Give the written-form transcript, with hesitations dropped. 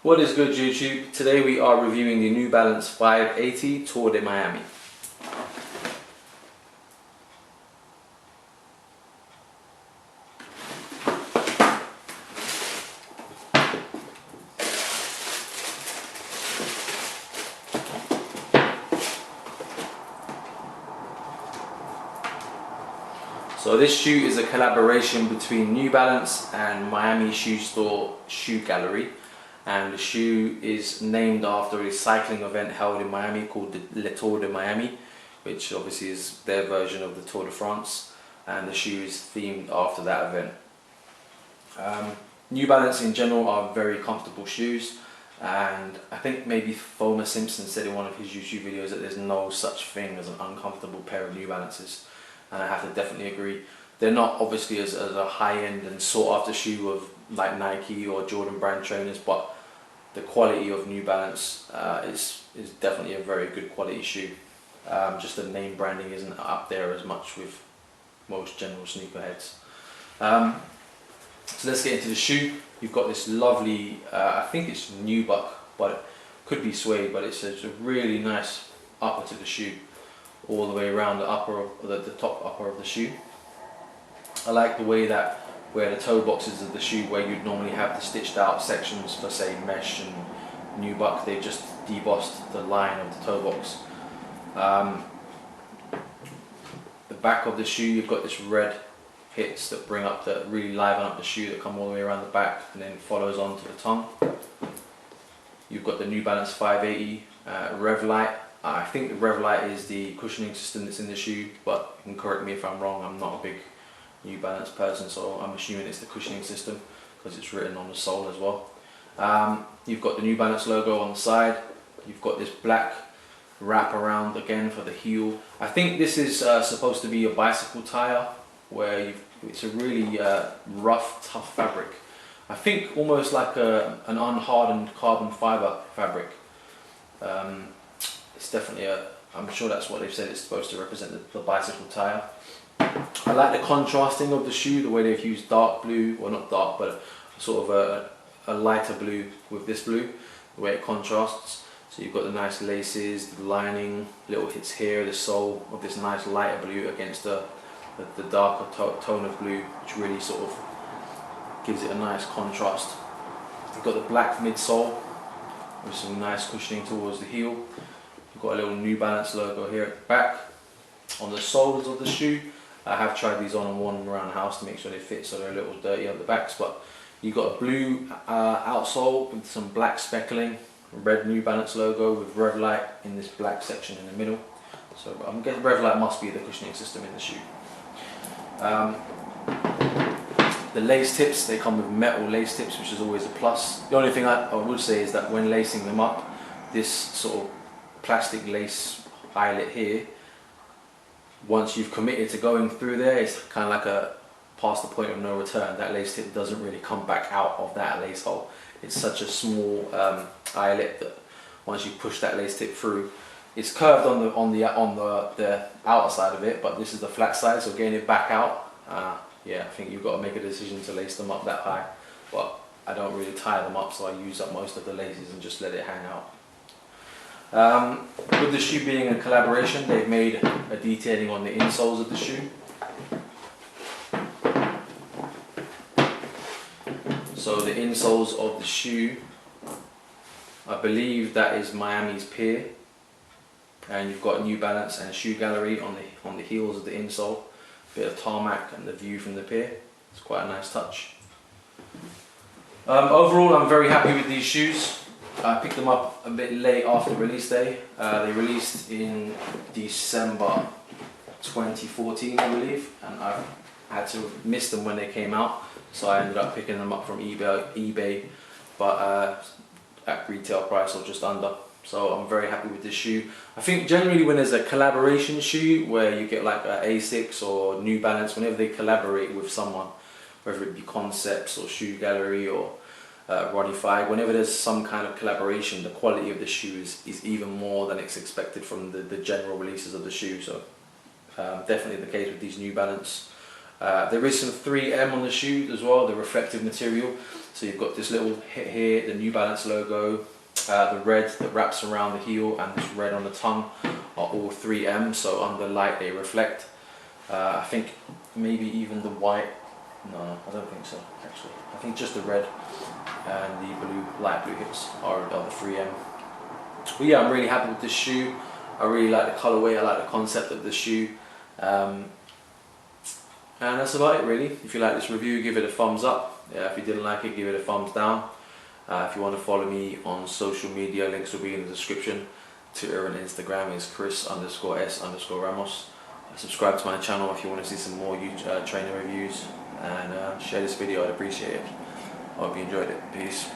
What is good, YouTube? Today we are reviewing the New Balance 580 Tour de Miami. So this shoe is a collaboration between New Balance and Miami shoe store ShoeGallery. And the shoe is named after a cycling event held in Miami called the Tour de Miami, which obviously is their version of the Tour de France, and the shoe is themed after that event. New Balance in general are very comfortable shoes, and I think maybe Fomer Simpson said in one of his YouTube videos that there's no such thing as an uncomfortable pair of New Balances, and I have to definitely agree. They're not obviously as a high-end and sought-after shoe of like Nike or Jordan brand trainers, but the quality of New Balance is definitely a very good quality shoe. Just the name branding isn't up there as much with most general sneakerheads. So let's get into the shoe. You've got this lovely, I think it's nubuck, but it could be suede, but it's a really nice upper to the shoe, all the way around the upper of the top upper of the shoe. I like the way that where the toe boxes of the shoe, where you'd normally have the stitched out sections for say mesh and nubuck, they've just debossed the line of the toe box. The back of the shoe, you've got this red hits that bring up the really liven up the shoe, that come all the way around the back and then follows on to the tongue. You've got the New Balance 580 Rev Light. I think the Rev Light is the cushioning system that's in the shoe, but you can correct me if I'm wrong. I'm not a big New Balance person, so I'm assuming it's the cushioning system because it's written on the sole as well. You've got the New Balance logo on the side. You've got this black wrap around again for the heel. I think this is supposed to be a bicycle tire, where it's a really rough, tough fabric. I think almost like an unhardened carbon fiber fabric. It's definitely I'm sure that's what they've said it's supposed to represent, the bicycle tire. I like the contrasting of the shoe, the way they've used dark blue, well not dark, but sort of a lighter blue with this blue, the way it contrasts. So you've got the nice laces, the lining, little hits here, the sole of this nice lighter blue against the darker tone of blue, which really sort of gives it a nice contrast. You've got the black midsole with some nice cushioning towards the heel. You've got a little New Balance logo here at the back. On the soles of the shoe, I have tried these on and worn around the house to make sure they fit, so they're a little dirty at the backs, but you've got a blue outsole with some black speckling, red New Balance logo with Rev Light in this black section in the middle. So I'm guessing Rev Light must be the cushioning system in the shoe. The lace tips, they come with metal lace tips, which is always a plus. The only thing I would say is that when lacing them up, this sort of plastic lace eyelet here, once you've committed to going through there, it's kind of like a past the point of no return. That lace tip doesn't really come back out of that lace hole. It's such a small eyelet that once you push that lace tip through, it's curved on the outer side of it, but this is the flat side, so getting it back out, yeah, I think you've got to make a decision to lace them up that high. But I don't really tie them up, so I use up most of the laces and just let it hang out. With the shoe being a collaboration, they've made a detailing on the insoles of the shoe. So the insoles of the shoe, I believe that is Miami's pier, and you've got New Balance and ShoeGallery on the heels of the insole. Bit of tarmac and the view from the pier. It's quite a nice touch. Overall, I'm very happy with these shoes. I picked them up a bit late after release day. They released in December 2014, I believe, and I had to miss them when they came out, so I ended up picking them up from eBay, but at retail price or just under. So I'm very happy with this shoe. I think generally when there's a collaboration shoe where you get like Asics or New Balance, whenever they collaborate with someone, whether it be Concepts or ShoeGallery or Ronnie Fieg, whenever there's some kind of collaboration, the quality of the shoe is even more than it's expected from the general releases of the shoe. So definitely the case with these New Balance. There is some 3M on the shoe as well, the reflective material. So you've got this little hit here, the New Balance logo, the red that wraps around the heel, and this red on the tongue are all 3M, so under light they reflect. I think maybe even the white, no, I don't think so actually. I think just the red and the blue, light blue hips are the 3M. But yeah, I'm really happy with this shoe. I really like the colorway, I like the concept of the shoe. And that's about it really. If you like this review, give it a thumbs up. If you didn't like it, give it a thumbs down. If you want to follow me on social media, links will be in the description. Twitter and Instagram is Chris_S_Ramos. Subscribe to my channel if you want to see some more trainer reviews, and share this video, I'd appreciate it. I hope you enjoyed it. Peace.